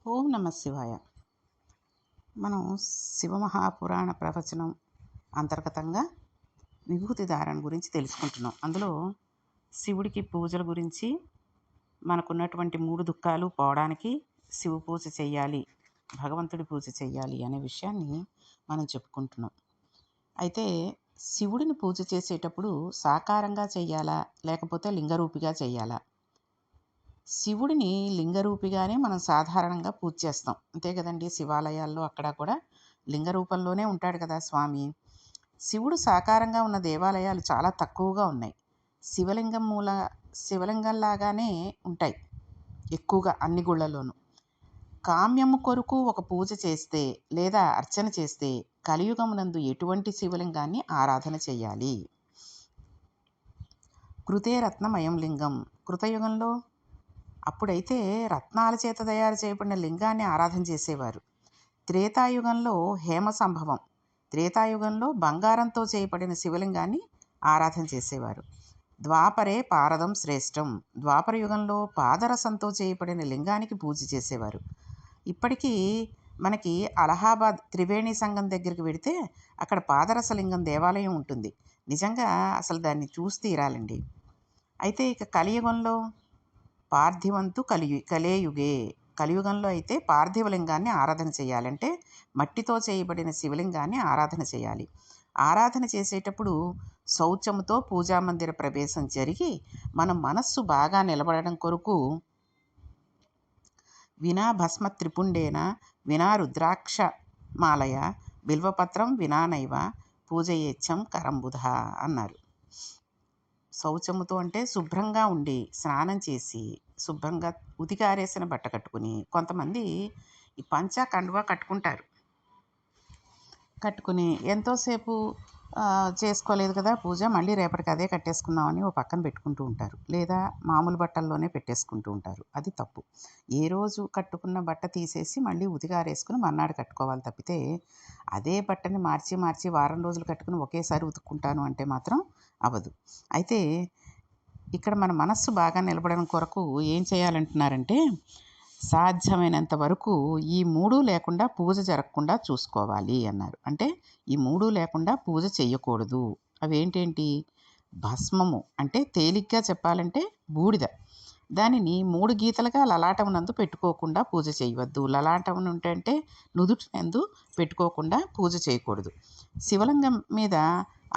ఓం నమ శివాయ. మనం శివమహాపురాణ ప్రవచనం అంతర్గతంగా విభూతి ధారణ గురించి తెలుసుకుంటున్నాం. అందులో శివుడికి పూజల గురించి, మనకున్నటువంటి 3 దుఃఖాలు పోవడానికి శివ పూజ చెయ్యాలి, భగవంతుడి పూజ చెయ్యాలి అనే విషయాన్ని మనం చెప్పుకుంటున్నాం. అయితే శివుడిని పూజ చేసేటప్పుడు సాకారంగా చెయ్యాలా, లేకపోతే లింగరూపిగా చెయ్యాలా? శివుడిని లింగరూపిగానే మనం సాధారణంగా పూజ చేస్తాం. అంతే కదండీ! శివాలయాల్లో అక్కడ కూడా లింగ రూపంలోనే ఉంటాడు కదా స్వామి. శివుడు సాకారంగా ఉన్న దేవాలయాలు చాలా తక్కువగా ఉన్నాయి. శివలింగం శివలింగంలాగానే ఉంటాయి ఎక్కువగా అన్ని గుళ్ళలోనూ. కామ్యము కొరకు ఒక పూజ చేస్తే లేదా అర్చన చేస్తే కలియుగమునందు ఎటువంటి శివలింగాన్ని ఆరాధన చేయాలి? కృతే రత్నమయం లింగం. కృతయుగంలో అప్పుడైతే రత్నాల చేత తయారు చేయబడిన లింగాన్ని ఆరాధన చేసేవారు. త్రేతాయుగంలో హేమ సంభవం. త్రేతాయుగంలో బంగారంతో చేయబడిన శివలింగాన్ని ఆరాధన చేసేవారు. ద్వాపరే పారదం శ్రేష్టం. ద్వాపర యుగంలో పాదరసంతో చేయబడిన లింగానికి పూజ చేసేవారు. ఇప్పటికీ మనకి అలహాబాద్ త్రివేణి సంఘం దగ్గరికి వెడితే అక్కడ పాదరసలింగం దేవాలయం ఉంటుంది. నిజంగా అసలు దాన్ని చూసి తీరాలండి. అయితే ఇక కలియుగంలో పార్థివంతు కలేయుగే. కలియుగంలో అయితే పార్థివలింగాన్ని ఆరాధన చేయాలంటే మట్టితో చేయబడిన శివలింగాన్ని ఆరాధన చేయాలి. ఆరాధన చేసేటప్పుడు శౌచముతో పూజామందిర ప్రవేశం జరిగి మన మనస్సు బాగా నిలబడడం కొరకు వినా భస్మ త్రిపుండేన వినా రుద్రాక్ష మాలయ బిల్వపత్రం వినానైవ పూజయేచ్చం కరంబుధ అన్నారు. శౌచముతో అంటే శుభ్రంగా ఉండి స్నానం చేసి శుభ్రంగా ఉతికారేసిన బట్ట కట్టుకుని, కొంతమంది ఈ పంచా కండువా కట్టుకుని ఎంతోసేపు చేసుకోలేదు కదా పూజ, మళ్ళీ రేపటికి అదే కట్టేసుకుందామని ఓ పక్కన పెట్టుకుంటూ ఉంటారు. లేదా మామూలు బట్టల్లోనే పెట్టేసుకుంటూ ఉంటారు. అది తప్పు. ఏ రోజు కట్టుకున్న బట్ట తీసేసి మళ్ళీ ఉతికారేసుకుని మర్నాడు కట్టుకోవాలి తప్పితే అదే బట్టని మార్చి వారం రోజులు కట్టుకుని ఒకేసారి ఉతుక్కుంటాను అంటే మాత్రం అవ్వదు. అయితే ఇక్కడ మన మనస్సు బాగా నిలబడడం కొరకు ఏం చేయాలంటున్నారంటే, సాధ్యమైనంత వరకు ఈ 3 లేకుండా పూజ జరగకుండా చూసుకోవాలి అన్నారు. అంటే ఈ 3 లేకుండా పూజ చెయ్యకూడదు. అవేంటేంటి? భస్మము అంటే తేలిగ్గా చెప్పాలంటే బూడిద. దానిని 3 గీతలుగా లలాటమునందు పెట్టుకోకుండా పూజ చేయవద్దు. లలాటం అంటే నుదుటినందు పెట్టుకోకుండా పూజ చేయకూడదు. శివలింగం మీద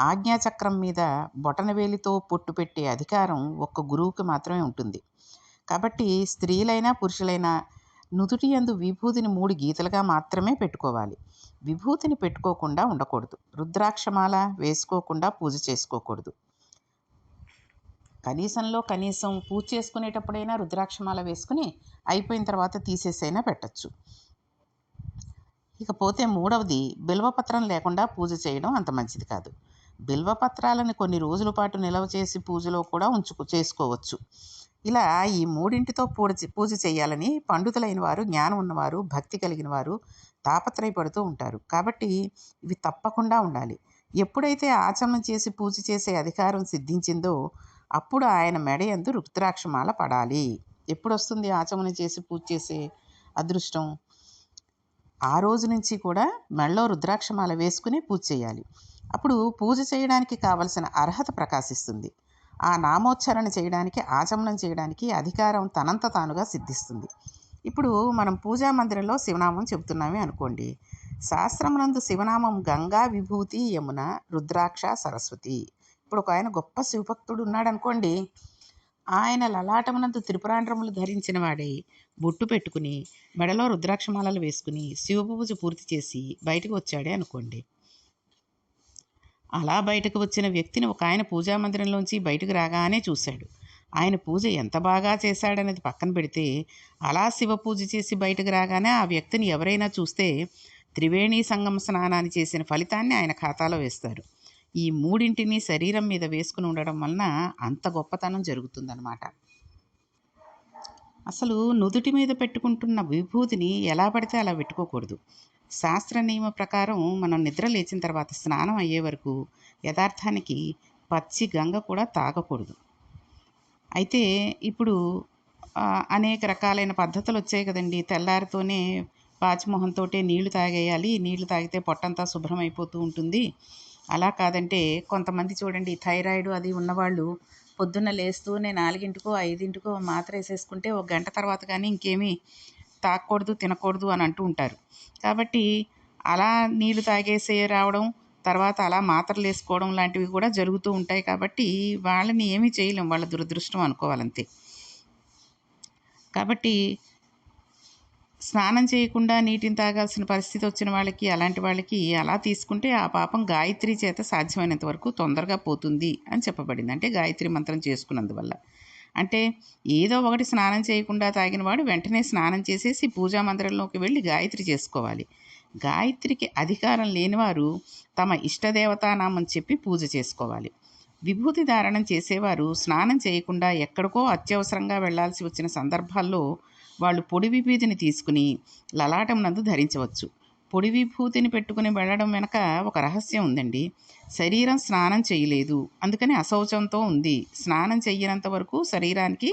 ఆజ్ఞాచక్రం మీద బొటనవేలితో పొట్టు పెట్టే అధికారం ఒక్క గురువుకి మాత్రమే ఉంటుంది. కాబట్టి స్త్రీలైనా పురుషులైనా నుదుటి యందు విభూతిని 3 గీతలుగా మాత్రమే పెట్టుకోవాలి. విభూతిని పెట్టుకోకుండా ఉండకూడదు. రుద్రాక్షమాల వేసుకోకుండా పూజ చేసుకోకూడదు. కనీసం పూజ చేసుకునేటప్పుడైనా రుద్రాక్షమాల వేసుకుని అయిపోయిన తర్వాత తీసేసైనా పెట్టచ్చు. ఇకపోతే 3వది బిల్వపత్రం లేకుండా పూజ చేయడం అంత మంచిది కాదు. బిల్వపత్రాలను కొన్ని రోజుల పాటు నిల్వ చేసి పూజలో కూడా చేసుకోవచ్చు. ఇలా ఈ 3టితో పూజ చేయాలని పండితులైన వారు, జ్ఞానం ఉన్నవారు, భక్తి కలిగిన వారు తాపత్రయపడుతూ ఉంటారు. కాబట్టి ఇవి తప్పకుండా ఉండాలి. ఎప్పుడైతే ఆచమనం చేసి పూజ చేసే అధికారం సిద్ధించిందో అప్పుడు ఆయన మెడయందు రుద్రాక్షమాల పడాలి. ఎప్పుడొస్తుంది ఆచమనం చేసి పూజ చేసే అదృష్టం? ఆ రోజు నుంచి కూడా మెడలో రుద్రాక్షమాల వేసుకుని పూజ చేయాలి. అప్పుడు పూజ చేయడానికి కావలసిన అర్హత ప్రకాశిస్తుంది. ఆ నామోచ్చరణ చేయడానికి, ఆచమనం చేయడానికి అధికారం తనంత తానుగా సిద్ధిస్తుంది. ఇప్పుడు మనం పూజా మందిరంలో శివనామం చెబుతున్నామే అనుకోండి. శాస్త్రమునందు శివనామం గంగా, విభూతి, యమున, రుద్రాక్ష, సరస్వతి. ఇప్పుడు ఒక ఆయన గొప్ప శివభక్తుడు ఉన్నాడు అనుకోండి. ఆయన లలాటమునందు త్రిపురాండ్రములు ధరించిన వాడై బొట్టు పెట్టుకుని మెడలో రుద్రాక్షమాలలు వేసుకుని శివపూజ పూర్తి చేసి బయటకు వచ్చాడే అనుకోండి. అలా బయటకు వచ్చిన వ్యక్తిని ఒక ఆయన పూజామందిరంలోంచి బయటకు రాగానే చూశాడు. ఆయన పూజ ఎంత బాగా చేశాడనేది పక్కన పెడితే అలా శివ పూజ చేసి బయటకు రాగానే ఆ వ్యక్తిని ఎవరైనా చూస్తే త్రివేణి సంగమ స్నానాన్ని చేసిన ఫలితాన్ని ఆయన ఖాతాలో వేస్తారు. ఈ 3టిని శరీరం మీద వేసుకుని ఉండడం వలన అంత గొప్పతనం జరుగుతుందన్నమాట. అసలు నుదుటి మీద పెట్టుకుంటున్న విభూతిని ఎలా పడితే అలా పెట్టుకోకూడదు. శాస్త్ర నియమ ప్రకారం మనం నిద్ర లేచిన తర్వాత స్నానం అయ్యే వరకు యథార్థానికి పచ్చి గంగ కూడా తాగకూడదు. అయితే ఇప్పుడు అనేక రకాలైన పద్ధతులు వచ్చాయి కదండి. తెల్లారితోనే పాచిమొహంతోటే నీళ్లు తాగేయాలి, నీళ్లు తాగితే పొట్టంతా శుభ్రం అయిపోతూ ఉంటుంది. అలా కాదంటే కొంతమంది చూడండి థైరాయిడ్ అది ఉన్నవాళ్ళు పొద్దున్న లేస్తూనే 4కో 5కో మాత్ర వేసేసుకుంటే ఒక గంట తర్వాత కానీ ఇంకేమీ తాగకూడదు తినకూడదు అని అంటూ ఉంటారు. కాబట్టి అలా నీళ్లు తాగేసే రావడం, తర్వాత అలా మాత్రలు వేసుకోవడం లాంటివి కూడా జరుగుతూ ఉంటాయి. కాబట్టి వాళ్ళని ఏమీ చేయలేం, వాళ్ళ దురదృష్టం అనుకోవాలంతే. కాబట్టి స్నానం చేయకుండా నీటిని తాగాల్సిన పరిస్థితి వచ్చిన వాళ్ళకి, అలాంటి వాళ్ళకి అలా తీసుకుంటే ఆ పాపం గాయత్రి చేత సాధ్యమైనంత వరకు తొందరగా పోతుంది అని చెప్పబడింది. అంటే గాయత్రి మంత్రం చేసుకున్నందువల్ల. అంటే ఏదో ఒకటి స్నానం చేయకుండా తాగినవాడు వెంటనే స్నానం చేసేసి పూజా మందిరంలోకి వెళ్ళి గాయత్రి చేసుకోవాలి. గాయత్రికి అధికారం లేనివారు తమ ఇష్టదేవతానామం చెప్పి పూజ చేసుకోవాలి. విభూతి ధారణం చేసేవారు స్నానం చేయకుండా ఎక్కడికో అత్యవసరంగా వెళ్లాల్సి వచ్చిన సందర్భాల్లో వాళ్ళు పొడి విభూతిని తీసుకుని లలాటం నందు ధరించవచ్చు. పొడి విభూతిని పెట్టుకుని వెళ్ళడం వెనక ఒక రహస్యం ఉందండి. శరీరం స్నానం చేయలేదు, అందుకని అశౌచంతో ఉంది. స్నానం చెయ్యనంత వరకు శరీరానికి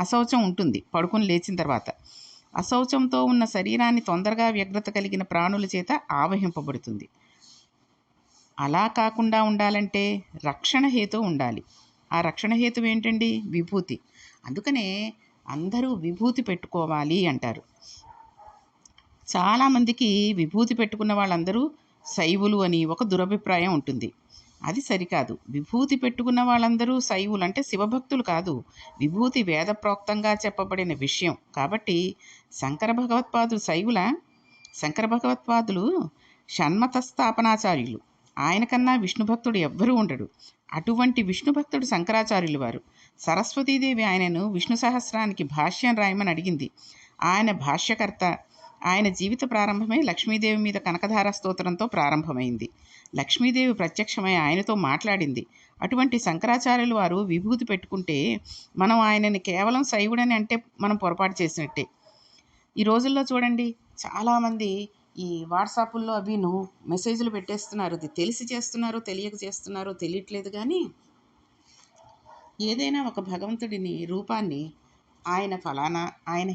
అశౌచం ఉంటుంది పడుకుని లేచిన తర్వాత. అశౌచంతో ఉన్న శరీరాన్ని తొందరగా వ్యగ్రత కలిగిన ప్రాణుల చేత ఆవహింపబడుతుంది. అలా కాకుండా ఉండాలంటే రక్షణ హేతు ఉండాలి. ఆ రక్షణ హేతు ఏంటండి? విభూతి. అందుకనే అందరూ విభూతి పెట్టుకోవాలి అంటారు. చాలామందికి విభూతి పెట్టుకున్న వాళ్ళందరూ శైవులు అని ఒక దురభిప్రాయం ఉంటుంది. అది సరికాదు. విభూతి పెట్టుకున్న వాళ్ళందరూ శైవులు అంటే శివభక్తులు కాదు. విభూతి వేదప్రోక్తంగా చెప్పబడిన విషయం. కాబట్టి శంకర భగవత్పాదులు శైవుల? శంకర భగవత్పాదులు షణ్మత స్థాపనాచార్యులు. ఆయన కన్నా విష్ణుభక్తుడు ఎవ్వరూ ఉండడు. అటువంటి విష్ణుభక్తుడు శంకరాచార్యులు వారు. సరస్వతీదేవి ఆయనను విష్ణు సహస్రానికి భాష్యం రాయమని అడిగింది. ఆయన భాష్యకర్త. ఆయన జీవిత ప్రారంభమే లక్ష్మీదేవి మీద కనకధార స్తోత్రంతో ప్రారంభమైంది. లక్ష్మీదేవి ప్రత్యక్షమై ఆయనతో మాట్లాడింది. అటువంటి శంకరాచార్యులు వారు విభూతి పెట్టుకుంటే మనం ఆయనని కేవలం శైవుడని అంటే మనం పొరపాటు చేసినట్టే. ఈ రోజుల్లో చూడండి చాలామంది ఈ వాట్సాపుల్లో అవిను మెసేజ్లు పెట్టేస్తున్నారు. అది తెలిసి చేస్తున్నారో తెలియక చేస్తున్నారో తెలియట్లేదు. కానీ ఏదైనా ఒక భగవంతుడిని రూపాన్ని ఆయన ఫలానా, ఆయన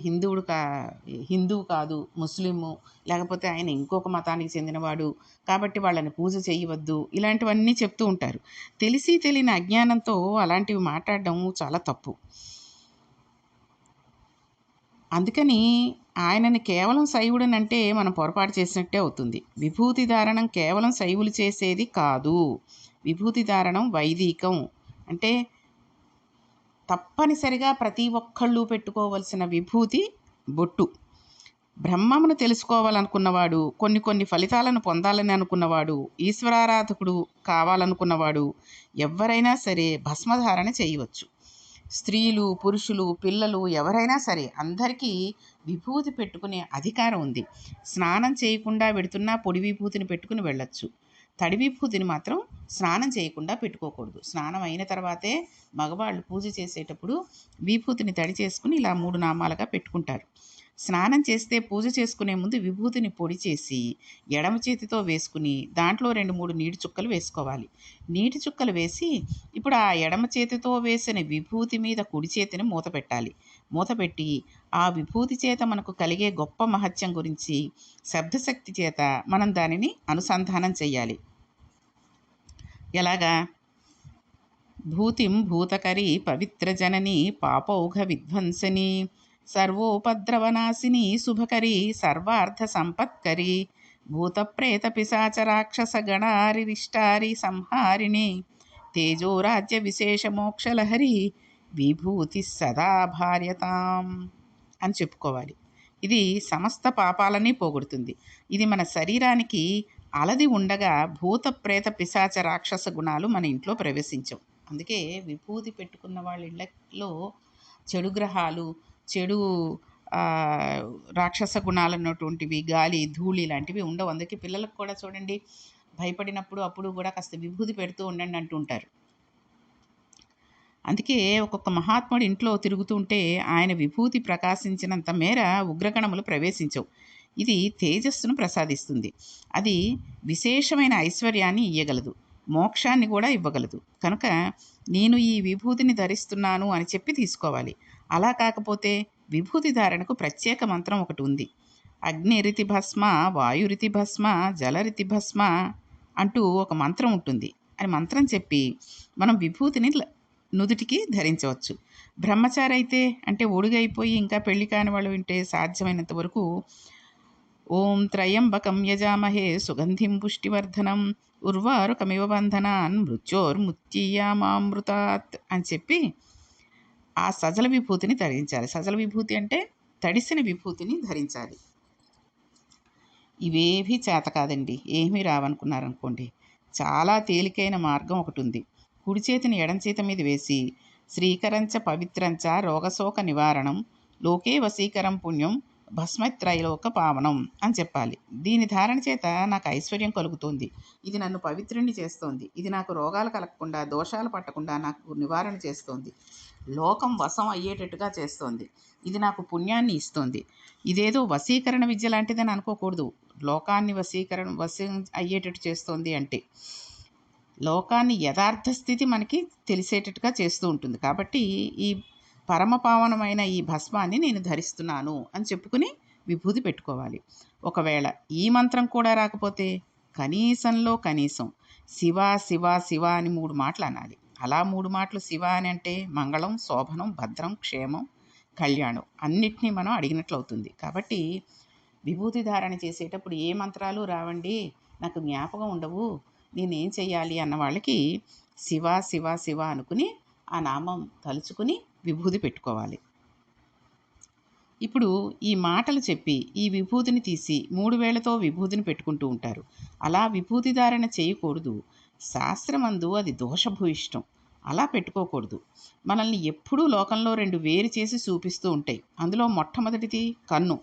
హిందువు కాదు, ముస్లిము, లేకపోతే ఆయన ఇంకొక మతానికి చెందినవాడు కాబట్టి వాళ్ళని పూజ చేయవద్దు, ఇలాంటివన్నీ చెప్తూ ఉంటారు. తెలిసి తెలియని అజ్ఞానంతో అలాంటివి మాట్లాడడం చాలా తప్పు. అందుకని ఆయనని కేవలం శైవుడని అంటే మనం పొరపాటు చేసినట్టే అవుతుంది. విభూతి ధారణం కేవలం శైవులు చేసేది కాదు. విభూతి ధారణం వైదికం. అంటే తప్పనిసరిగా ప్రతి ఒక్కళ్ళు పెట్టుకోవలసిన విభూతి బొట్టు. బ్రహ్మమును తెలుసుకోవాలనుకున్నవాడు, కొన్ని ఫలితాలను పొందాలని అనుకున్నవాడు, ఈశ్వరారాధకుడు కావాలనుకున్నవాడు ఎవరైనా సరే భస్మధారణ చేయవచ్చు. స్త్రీలు, పురుషులు, పిల్లలు ఎవరైనా సరే అందరికీ విభూతి పెట్టుకునే అధికారం ఉంది. స్నానం చేయకుండా వెడుతున్నా పొడి విభూతిని పెట్టుకుని వెళ్ళొచ్చు. తడి విభూతిని మాత్రం స్నానం చేయకుండా పెట్టుకోకూడదు. స్నానం అయిన తర్వాతే మగవాళ్ళు పూజ చేసేటప్పుడు విభూతిని తడి చేసుకుని ఇలా 3 నామాలుగా పెట్టుకుంటారు. స్నానం చేస్తే పూజ చేసుకునే ముందు విభూతిని పొడి చేసి ఎడమ చేతితో వేసుకుని దాంట్లో 2-3 నీటి చుక్కలు వేసుకోవాలి. నీటి చుక్కలు వేసి ఇప్పుడు ఆ ఎడమ చేతితో వేసిన విభూతి మీద కుడి చేతిని మూత పెట్టాలి. మూత పెట్టి ఆ విభూతి చేత మనకు కలిగే గొప్ప మహత్యం గురించి శబ్దశక్తి చేత మనం దానిని అనుసంధానం చెయ్యాలి. ఎలాగా? భూతిం భూతకరీ పవిత్ర జనని పాపౌఘ విధ్వంసని సర్వోపద్రవనాశిని శుభకరీ సర్వార్థ సంపత్కరీ భూతప్రేత పిశాచ రాక్షస గణారిరిష్టారి సంహారిణి తేజోరాజ్య విశేష మోక్షలహరి విభూతి సదా భార్యతాం అని చెప్పుకోవాలి. ఇది సమస్త పాపాలని పోగొడుతుంది. ఇది మన శరీరానికి అలది ఉండగా భూత ప్రేత పిశాచ రాక్షస గుణాలు మన ఇంట్లో ప్రవేశించవు. అందుకే విభూతి పెట్టుకున్న వాళ్ళ ఇళ్ళలో చెడు గ్రహాలు, చెడు రాక్షస గుణాలు అన్నటువంటివి, గాలి, ధూళి లాంటివి ఉండవు. అందుకే పిల్లలకు కూడా చూడండి భయపడినప్పుడు అప్పుడు కూడా కాస్త విభూతి పెడుతూ ఉండండి అంటుంటారు. అందుకే ఒక్కొక్క మహాత్ముడు ఇంట్లో తిరుగుతుంటే ఆయన విభూతి ప్రకాశించినంత మేర ఉగ్రగణములు ప్రవేశించవు. ఇది తేజస్సును ప్రసాదిస్తుంది. అది విశేషమైన ఐశ్వర్యాన్ని ఇయ్యగలదు, మోక్షాన్ని కూడా ఇవ్వగలదు. కనుక నేను ఈ విభూతిని ధరిస్తున్నాను అని చెప్పి తీసుకోవాలి. అలా కాకపోతే విభూతి ధారణకు ప్రత్యేక మంత్రం ఒకటి ఉంది. అగ్నిరితి భస్మ, వాయురితి భస్మ, జలరితి భస్మ అంటూ ఒక మంత్రం ఉంటుంది. అని మంత్రం చెప్పి మనం విభూతిని నుదుటికి ధరించవచ్చు. బ్రహ్మచారి అయితే, అంటే ఒడుగైపోయి ఇంకా పెళ్లి కాని వాళ్ళు వింటే సాధ్యమైనంత వరకు ఓం త్రయంబకం యజామహే సుగంధిం పుష్టివర్ధనం ఉర్వారుకమివ బంధనాన్ మృత్యోర్ముత్యయామామృతాత్ అని చెప్పి ఆ సజల విభూతిని ధరించాలి. సజల విభూతి అంటే తడిసిన విభూతిని ధరించాలి. ఇవేవీ చేత కాదండి, ఏమీ రావనుకున్నారనుకోండి, చాలా తేలికైన మార్గం ఒకటి ఉంది. కుడి చేతిని ఎడం చేతి మీద వేసి శ్రీకరంచ పవిత్రంచ రోగశోక నివారణం లోకే వశీకరం పుణ్యం భస్మత్రైలోక పావనం అని చెప్పాలి. దీని ధారణ చేత నాకు ఐశ్వర్యం కలుగుతుంది, ఇది నన్ను పవిత్రుణ్ణి చేస్తోంది, ఇది నాకు రోగాలు కలగకుండా దోషాలు పట్టకుండా నాకు నివారణ చేస్తోంది, లోకం వశం అయ్యేటట్టుగా చేస్తోంది, ఇది నాకు పుణ్యాన్ని ఇస్తోంది. ఇదేదో వశీకరణ విద్య లాంటిదని అనుకోకూడదు. లోకాన్ని వశం అయ్యేటట్టు చేస్తోంది అంటే లోకాన్ని యథార్థ స్థితి మనకి తెలిసేటట్టుగా చేస్తూ ఉంటుంది. కాబట్టి ఈ పరమపావనమైన ఈ భస్మాన్ని నేను ధరిస్తున్నాను అని చెప్పుకుని విభూతి పెట్టుకోవాలి. ఒకవేళ ఈ మంత్రం కూడా రాకపోతే కనీసంలో కనీసం శివ శివ శివ అని 3 మాటలు అనాలి. అలా 3 మాటలు శివ అని అంటే మంగళం, శోభనం, భద్రం, క్షేమం, కళ్యాణం అన్నిటినీ మనం అడిగినట్లు అవుతుంది. కాబట్టి విభూతి ధారణ చేసేటప్పుడు ఏ మంత్రాలు రావండి, నాకు జ్ఞాపకం ఉండవు, నేనేం చెయ్యాలి అన్న వాళ్ళకి శివ శివ శివ అనుకుని ఆ నామం తలుచుకుని విభూతి పెట్టుకోవాలి. ఇప్పుడు ఈ మాటలు చెప్పి ఈ విభూతిని తీసి 3 వేళ్లతో విభూతిని పెట్టుకుంటూ ఉంటారు. అలా విభూతి ధారణ చేయకూడదు. శాస్త్రమందు అది దోషభూయిష్టం. అలా పెట్టుకోకూడదు. మనల్ని ఎప్పుడూ లోకంలో 2 వేరు చేసి చూపిస్తూ ఉంటాయి. అందులో మొట్టమొదటిది కన్ను.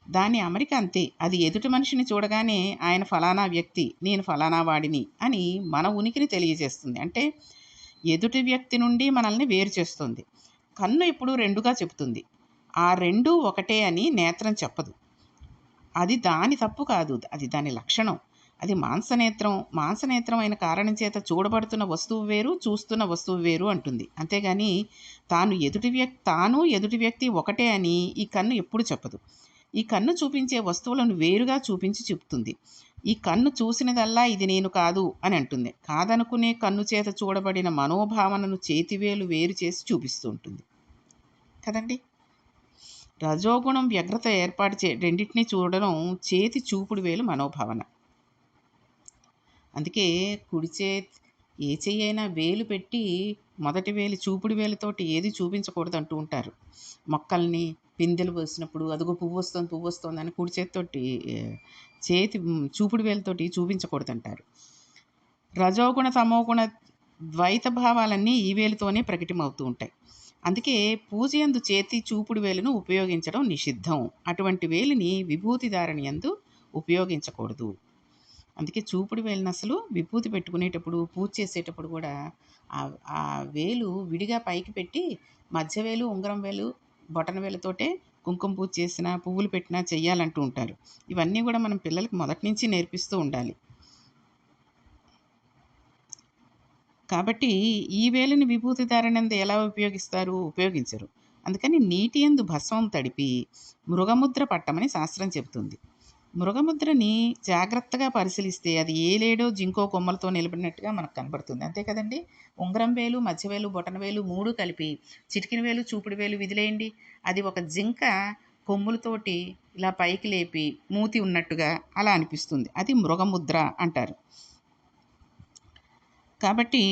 దాని అమరిక అంతే. అది ఎదుటి మనిషిని చూడగానే ఆయన ఫలానా వ్యక్తి, నేను ఫలానా వాడిని అని మన ఉనికిని తెలియజేస్తుంది. అంటే ఎదుటి వ్యక్తి నుండి మనల్ని వేరు చేస్తుంది. కన్ను ఇప్పుడు 2గా చెబుతుంది. ఆ 2 ఒకటే అని నేత్రం చెప్పదు. అది దాని తప్పు కాదు, అది దాని లక్షణం. అది మాంసనేత్రం అయిన కారణం చేత చూడబడుతున్న వస్తువు వేరు, చూస్తున్న వస్తువు వేరు అంటుంది. అంతేగాని తాను ఎదుటి వ్యక్తి ఒకటే అని ఈ కన్ను ఎప్పుడు చెప్పదు. ఈ కన్ను చూపించే వస్తువులను వేరుగా చూపించి చెప్తుంది. ఈ కన్ను చూసినదల్లా ఇది నేను కాదు అని అంటుంది. కాదనుకునే కన్ను చేత చూడబడిన మనోభావనను చేతివేలు వేరు చేసి చూపిస్తూ ఉంటుంది కదండి. రజోగుణం వ్యగ్రత ఏర్పాటు రెండింటినీ చూడడం చేతి చూపుడు వేలు మనోభావన. అందుకే కుడి చేతి ఏ చెయ్యైనా వేలు పెట్టి మొదటి వేలు చూపుడు వేలుతోటి ఏది చూపించకూడదు అంటూ ఉంటారు. మొక్కల్ని పిందెలు పోసినప్పుడు అదుగో పువ్వు వస్తుంది అని కుడి చేతితోటి చేతి చూపుడు వేలుతోటి చూపించకూడదంటారు. రజోగుణ తమోగుణ ద్వైత భావాలన్నీ ఈ వేలుతోనే ప్రకటమవుతూ ఉంటాయి. అందుకే పూజ యందు చేతి చూపుడు వేలును ఉపయోగించడం నిషిద్ధం. అటువంటి వేలిని విభూతి ధారణ యందు ఉపయోగించకూడదు. అందుకే చూపుడు వేలుని అసలు విభూతి పెట్టుకునేటప్పుడు పూజ చేసేటప్పుడు కూడా ఆ వేలు విడిగా పైకి పెట్టి మధ్య వేలు, ఉంగరం వేలు, బొటన వేలుతోటే కుంకుమ పూజ చేసినా పువ్వులు పెట్టినా చెయ్యాలంటూ ఉంటారు. ఇవన్నీ కూడా మనం పిల్లలకి మొదటి నుంచి నేర్పిస్తూ ఉండాలి. కాబట్టి ఈ వేలుని విభూతి ధారణందు ఎలా ఉపయోగించరు. అందుకని నీటి యందు భస్మం తడిపి మృగముద్ర పట్టమని శాస్త్రం చెబుతుంది. మృగముద్రని జాగ్రత్తగా పరిశీలిస్తే అది ఏలేడో జింకో కొమ్మలతో నిలబడినట్టుగా మనకు కనబడుతుంది. అంతే కదండి. ఉంగరం వేలు, మధ్య వేలు, బొటన వేలు 3 కలిపి చిటికిన వేలు, చూపుడు వేలు విదిలేయండి. అది ఒక జింక కొమ్ములతోటి ఇలా పైకి లేపి మూతి ఉన్నట్టుగా అలా అనిపిస్తుంది. అది మృగముద్ర అంటారు. కాబట్టి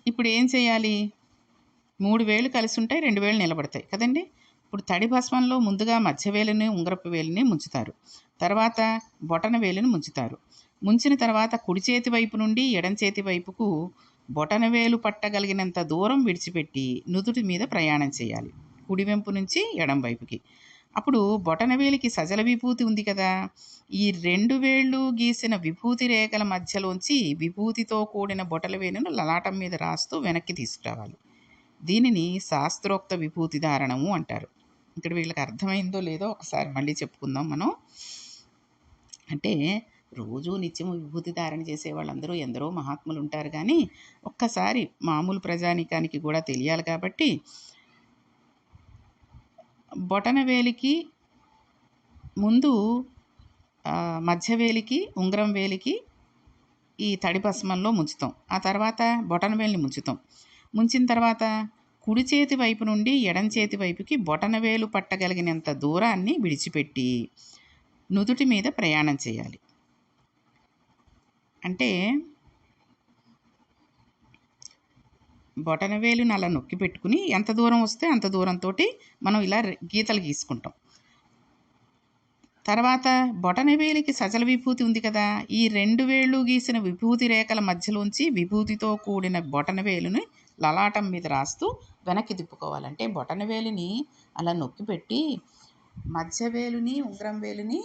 ఇప్పుడు ఏం చేయాలి? 3 వేళ్ళు కలిసి ఉంటాయి, 2 వేళ్ళు నిలబడతాయి కదండి. ఇప్పుడు తడి భస్మంలో ముందుగా మధ్య వేలుని, ఉంగరపు వేలుని ముంచుతారు. తర్వాత బొటన వేలుని ముంచుతారు. ముంచిన తర్వాత కుడి చేతి వైపు నుండి ఎడం చేతి వైపుకు బొటన వేలు పట్టగలిగినంత దూరం విడిచిపెట్టి నుదుటి మీద ప్రయాణం చేయాలి, కుడివైపు నుంచి ఎడం వైపుకి. అప్పుడు బొటనవేలికి సజల విభూతి ఉంది కదా, ఈ 2 వేళ్ళు గీసిన విభూతి రేఖల మధ్యలోంచి విభూతితో కూడిన బొటల వేలును లలాటం మీద రాస్తూ వెనక్కి తీసుకురావాలి. దీనిని శాస్త్రోక్త విభూతి ధారణము అంటారు. ఇక్కడ వీళ్ళకి అర్థమైందో లేదో ఒకసారి మళ్ళీ చెప్పుకుందాం మనం. అంటే రోజు నిత్యము విభూతి ధారణ చేసే వాళ్ళందరూ ఎందరో మహాత్ములు ఉంటారు, కానీ ఒక్కసారి మామూలు ప్రజానికానికి కూడా తెలియాలి. కాబట్టి బొటనవేలికి ముందు మధ్య వేలికి, ఉంగరం వేలికి ఈ తడి భస్మంలో ముంచుతాం. ఆ తర్వాత బొటనవేలుని ముంచుతాం. ముంచిన తర్వాత కుడి చేతి వైపు నుండి ఎడం చేతి వైపుకి బొటనవేలు పట్టగలిగినంత దూరాన్ని విడిచిపెట్టి నుదుటి మీద ప్రయాణం చేయాలి. అంటే బొటనవేలుని అలా నొక్కి పెట్టుకుని ఎంత దూరం వస్తే అంత దూరంతో మనం ఇలా గీతలు గీసుకుంటాం. తర్వాత బొటనవేలికి సజల విభూతి ఉంది కదా, ఈ 2 వేళ్ళు గీసిన విభూతి రేఖల మధ్యలోంచి విభూతితో కూడిన బొటనవేలుని లలాటం మీద రాస్తూ వెనక్కి తిప్పుకోవాలంటే బొటనవేలుని అలా నొక్కిపెట్టి మధ్య వేలుని, ఉంగరం వేలుని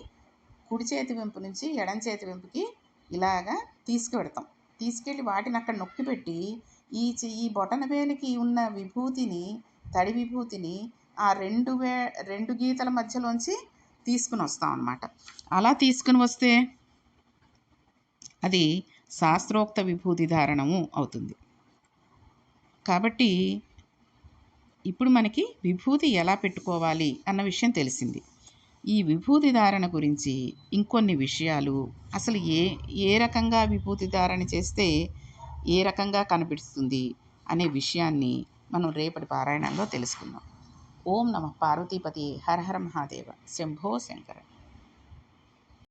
కుడి చేతి వెంపు నుంచి ఎడం చేతి వెంపుకి ఇలాగా తీసుకువెడతాం. తీసుకెళ్ళి వాటిని అక్కడ నొక్కిపెట్టి ఈ బొటనవేలికి ఉన్న విభూతిని, తడి విభూతిని ఆ 2 గీతల మధ్యలోంచి తీసుకుని వస్తాం అన్నమాట. అలా తీసుకుని వస్తే అది శాస్త్రోక్త విభూతి ధారణము అవుతుంది. కాబట్టి ఇప్పుడు మనకి విభూతి ఎలా పెట్టుకోవాలి అన్న విషయం తెలిసింది. ఈ విభూతి ధారణ గురించి ఇంకొన్ని విషయాలు, అసలు ఏ రకంగా విభూతి ధారణ చేస్తే ఏ రకంగా కనిపిస్తుంది అనే విషయాన్ని మనం రేపటి పారాయణంలో తెలుసుకుందాం. ఓం నమః పార్వతీపతి హర హర మహాదేవ శంభో శంకర.